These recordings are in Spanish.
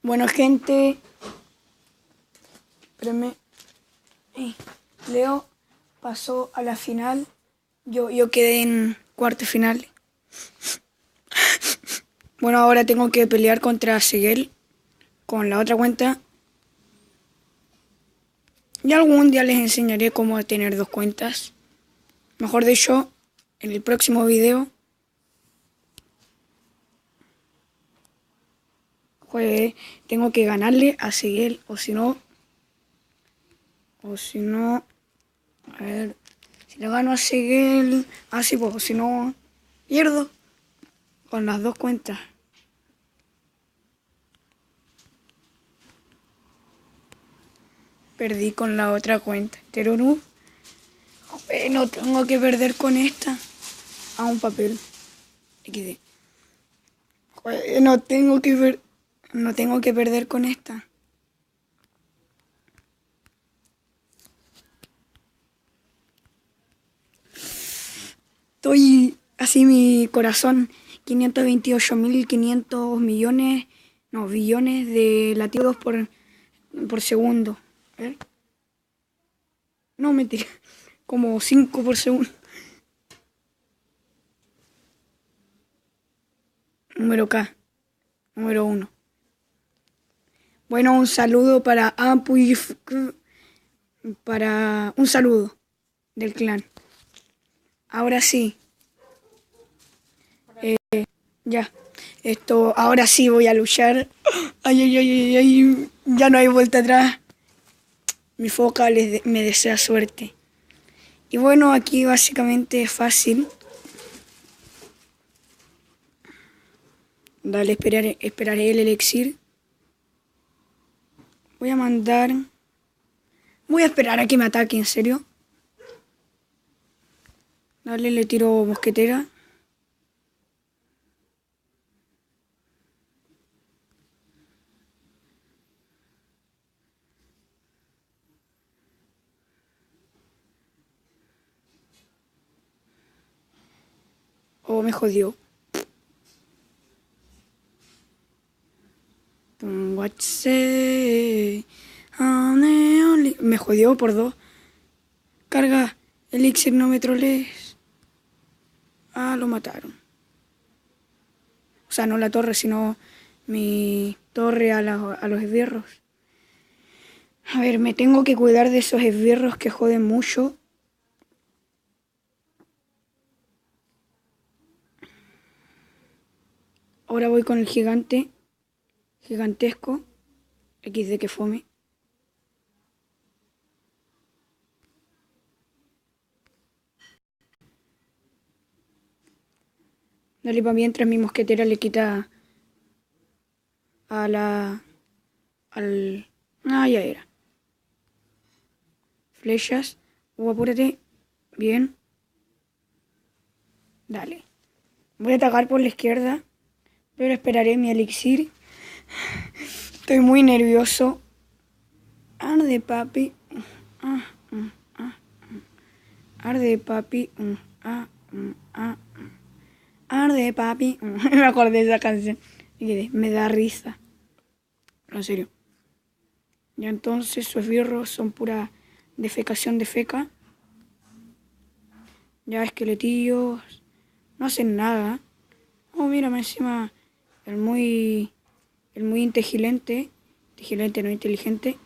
Bueno, gente, espérenme. Leo pasó a la final. Yo quedé en cuarto final. Bueno, ahora tengo que pelear contra Seguel con la otra cuenta. Y algún día les enseñaré cómo tener dos cuentas. Mejor dicho, en el próximo video. Pues tengo que ganarle a Seguel, o si no, a ver, si le gano a Seguel, así pues, o si no, pierdo con las dos cuentas. Perdí con la otra cuenta. Terorú. No tengo que perder con esta. A un papel. XD. No tengo que perder con esta. Estoy así mi corazón. 528.500 millones, no, billones de latidos por segundo. A ver. No, mentira. Como 5 por segundo. Número K. Número 1. Bueno, un saludo para Ampuy. Para un saludo del clan. Ahora sí. Ya. Ahora sí voy a luchar. Ay, ay, ay, ay, ay. Ya no hay vuelta atrás. Mi foca me desea suerte. Y bueno, aquí básicamente es fácil. Dale, esperaré el elixir. Voy a esperar a que me ataque, en serio. Dale, le tiro mosquetera. Oh, me jodió. Me jodió por 2. Carga, elixir, no me trolees. Ah, lo mataron. O sea, no la torre, sino mi torre a los esbirros. A ver, me tengo que cuidar de esos esbirros que joden mucho. Ahora voy con el gigante. Gigantesco. XD que fome. Dale para mientras mi mosquetera le quita a ya era. Flechas. Apúrate. Bien. Dale. Voy a atacar por la izquierda, pero esperaré mi elixir. Estoy muy nervioso. Arde, papi. Arde, papi. Arde, papi. Me acordé de esa canción. Me da risa. En serio. Ya entonces sus esbirros son pura defecación de feca. Ya esqueletillos. No hacen nada. Oh, mírame encima. El muy inteligente. Inteligente, no inteligente.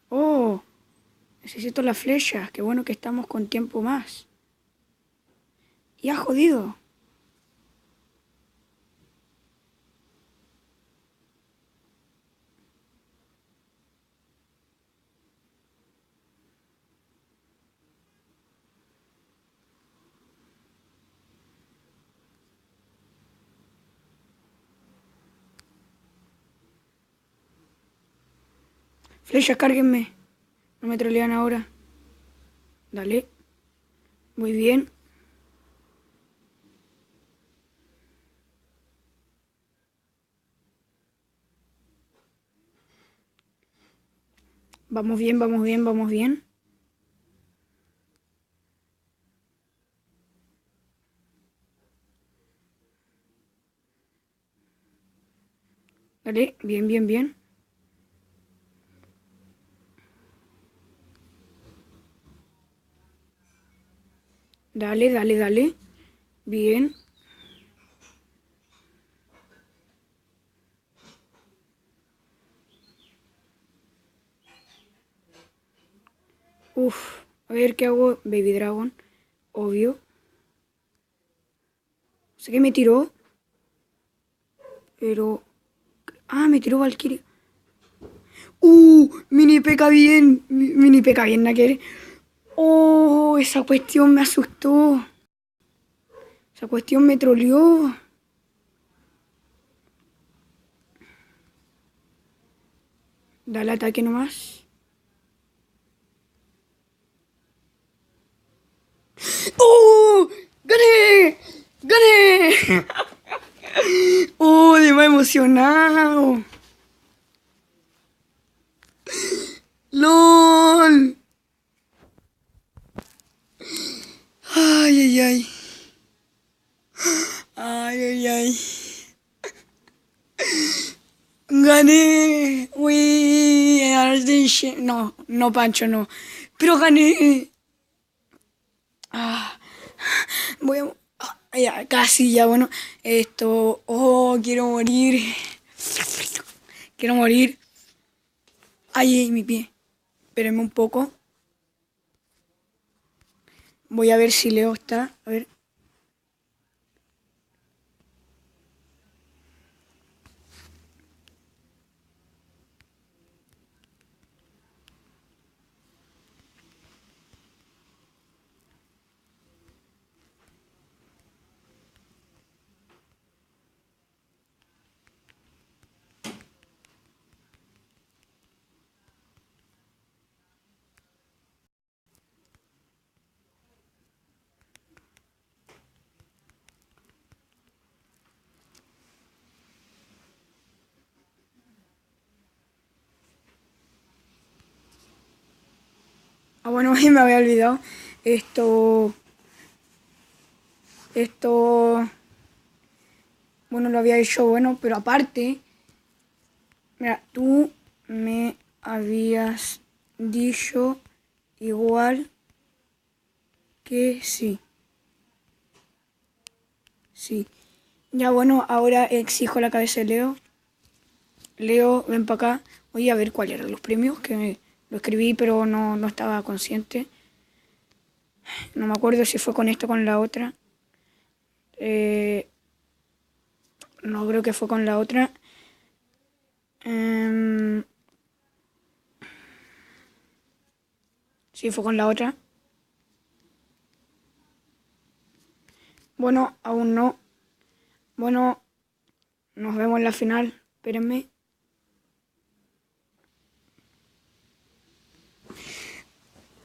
Oh, necesito las flechas. Qué bueno que estamos con tiempo más. Y ha jodido. Flechas, cárguenme. No me trolean ahora. Dale. Muy bien. Vamos bien, vamos bien, vamos bien. Dale, bien, bien, bien. Dale, dale, dale. Bien. Uf. A ver qué hago. Baby Dragon. Obvio. Sé que me tiró. Pero... Ah, me tiró Valkyrie. Mini peca bien. Mini peca bien, Naker. Oh, esa cuestión me asustó. Esa cuestión me troleó. Dale ataque nomás. ¡Oh! ¡Gané! ¡Gané! ¡Oh, me ha emocionado! ¡LOL! ¡Ay, ay, ay! ¡Ay, ay, ay! ¡Gané! ¡Uy! No, no, Pancho, no. ¡Pero gané! Ah, voy a... ya, casi, ya, bueno. Esto... ¡Oh, quiero morir! Quiero morir. ¡Ay, mi pie! Espérenme un poco. Voy a ver si Leo está. A ver. Ah, bueno, me había olvidado. Esto... Bueno, lo había hecho bueno, pero aparte... Mira, tú me habías dicho igual que sí. Sí. Ya bueno, ahora exijo la cabeza de Leo. Leo, ven para acá. Oye, a ver cuáles eran los premios, que lo escribí, pero no estaba consciente. No me acuerdo si fue con esto o con la otra. No creo que fue con la otra. Sí, fue con la otra. Bueno, aún no. Bueno, nos vemos en la final. Espérenme.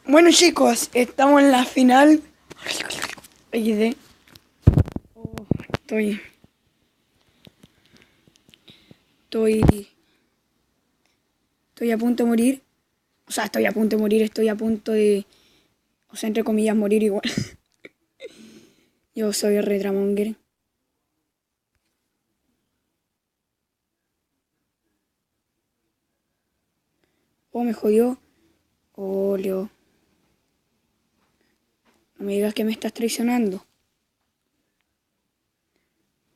Bueno, chicos, estamos en la final. XD. Oh, estoy a punto de morir. O sea, estoy a punto de morir, estoy a punto de... O sea, entre comillas, morir igual. Yo soy Retramonger. Oh, me jodió. Oh, Leo. No me digas que me estás traicionando.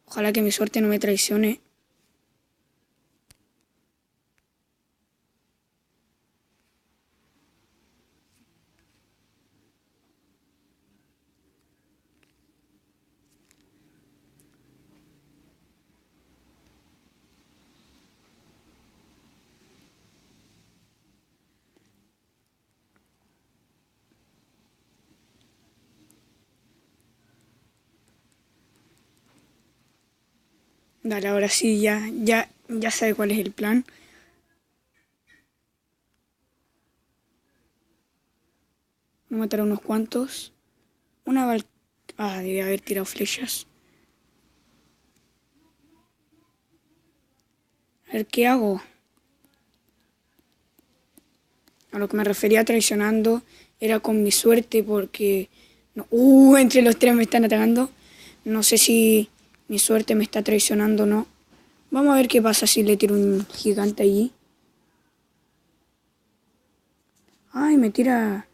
Ojalá que mi suerte no me traicione. Dale, ahora sí, ya sabe cuál es el plan. Voy a matar a unos cuantos. Debe haber tirado flechas. A ver, ¿qué hago? A lo que me refería traicionando era con mi suerte porque... No, entre los tres me están atacando. No sé si mi suerte me está traicionando o no. Vamos a ver qué pasa si le tiro un gigante allí. Ay, me tira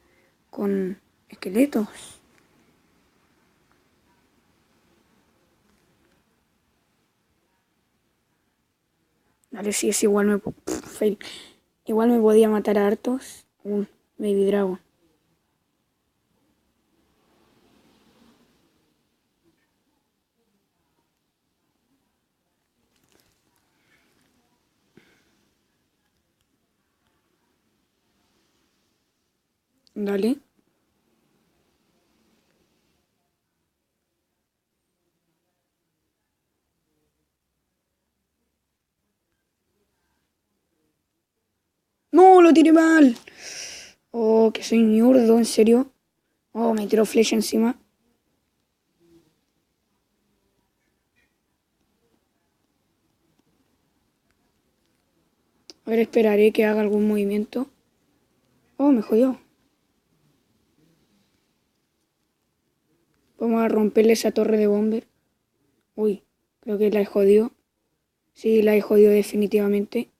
con esqueletos. Dale, si es igual fail. Igual me podía matar a hartos. Un Baby Dragon. Dale. ¡No! ¡Lo tiré mal! Oh, que soy ñurdo, ¿en serio? Oh, me tiró flecha encima. A ver, esperaré que haga algún movimiento. Oh, me jodió. Vamos a romperle esa torre de bomber. Uy, creo que la he jodido. Sí, la he jodido definitivamente.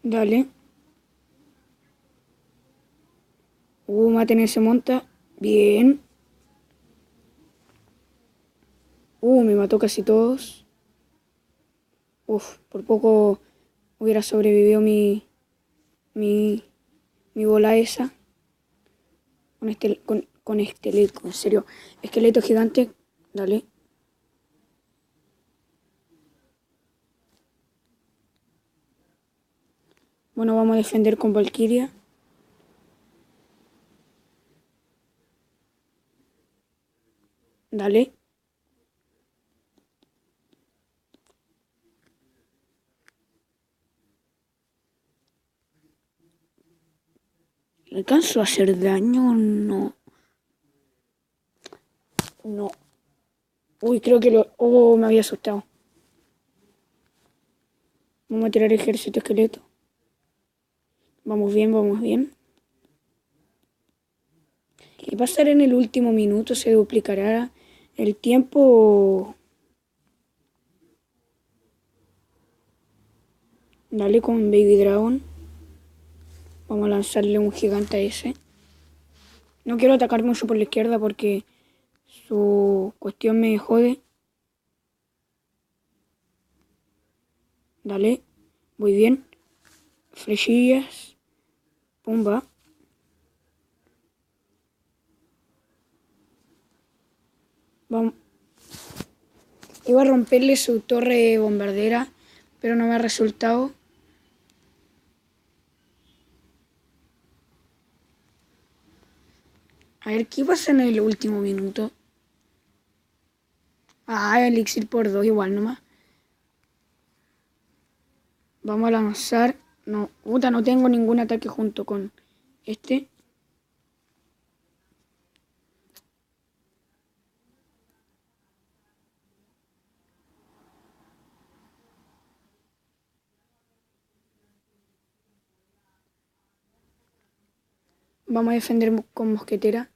Dale. Maten ese monta. Bien. Me mató casi todos. Uf, por poco hubiera sobrevivido mi, mi bola esa. Con esqueleto, en serio. Esqueleto gigante. Dale. Bueno, vamos a defender con Valkyria. Dale. ¿Le alcanzo a hacer daño o no? No. Uy, creo que lo... Oh, me había asustado. Vamos a tirar ejército esqueleto. Vamos bien, vamos bien. ¿Qué pasará en el último minuto? ¿Se duplicará el tiempo? Dale con Baby Dragon. Vamos a lanzarle un gigante a ese. No quiero atacar mucho por la izquierda porque su cuestión me jode. Dale. Muy bien. Flechillas. Pumba. Vamos. Iba a romperle su torre bombardera, pero no me ha resultado. A ver, ¿qué pasa en el último minuto? Ah, elixir por 2 igual nomás. Vamos a lanzar. No, puta, no tengo ningún ataque junto con este. Vamos a defender con mosquetera.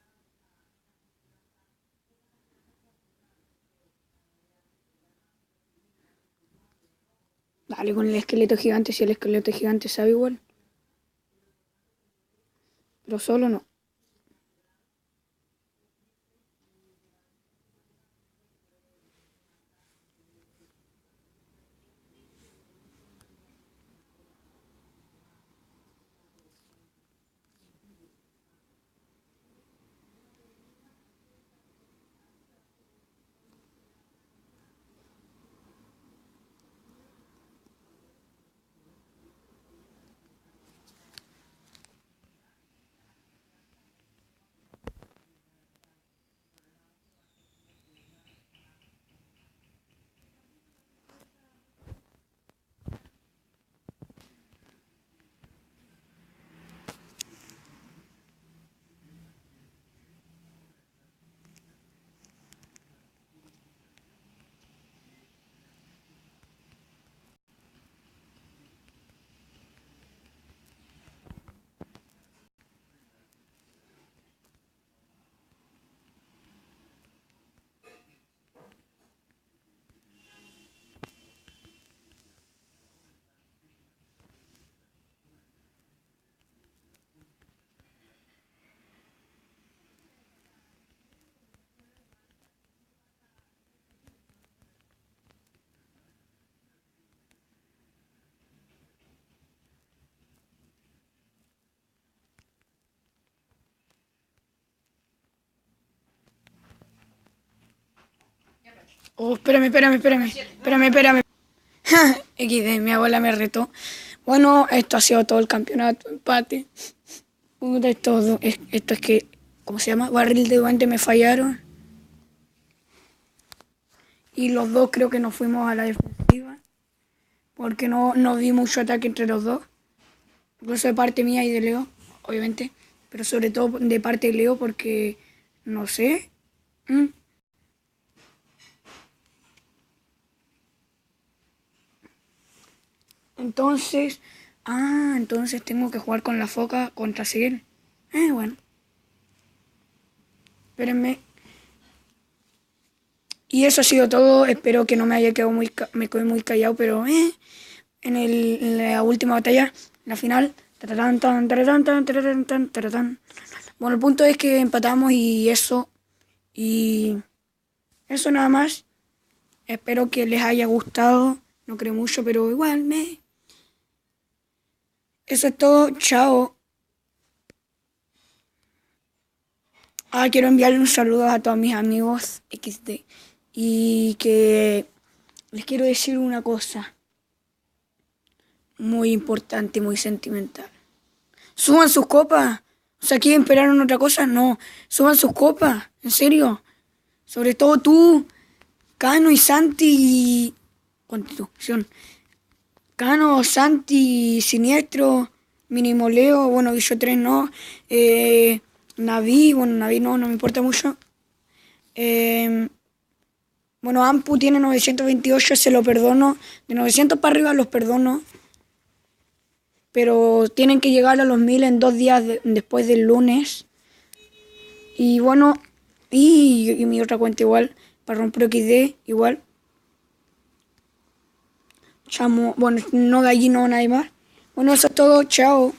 Dale con el esqueleto gigante, si el esqueleto gigante sabe igual. Pero solo no. Oh, espérame. XD, mi abuela me retó. Bueno, esto ha sido todo el campeonato, empate. Puta, esto es que, ¿cómo se llama? Barril de guante me fallaron. Y los dos creo que nos fuimos a la defensiva. Porque no vi mucho ataque entre los dos. Incluso de parte mía y de Leo, obviamente. Pero sobre todo de parte de Leo porque, no sé. Entonces, entonces tengo que jugar con la foca contra Sigel. Bueno. Espérenme. Y eso ha sido todo. Espero que no me haya quedado me quedé muy callado, pero en la última batalla, la final. Bueno, el punto es que empatamos y eso. Y eso nada más. Espero que les haya gustado. No creo mucho, pero igual Eso es todo. Chao. Quiero enviarle un saludo a todos mis amigos XD. Y que les quiero decir una cosa muy importante, muy sentimental. Suban sus copas. O sea, ¿quieren esperar en otra cosa? No. Suban sus copas. En serio. Sobre todo tú, Cano y Santi. Constitución. Cano, Santi, Siniestro, Mínimo Leo, bueno, Guillo 3 no. Naví no me importa mucho. Bueno, Ampu tiene 928, se lo perdono. De 900 para arriba los perdono. Pero tienen que llegar a los 1000 en 2 días después del lunes. Y bueno, y mi otra cuenta igual, para romper XD, igual. Chamo, bueno, no gallino, nadie más. Bueno, eso es todo, chao.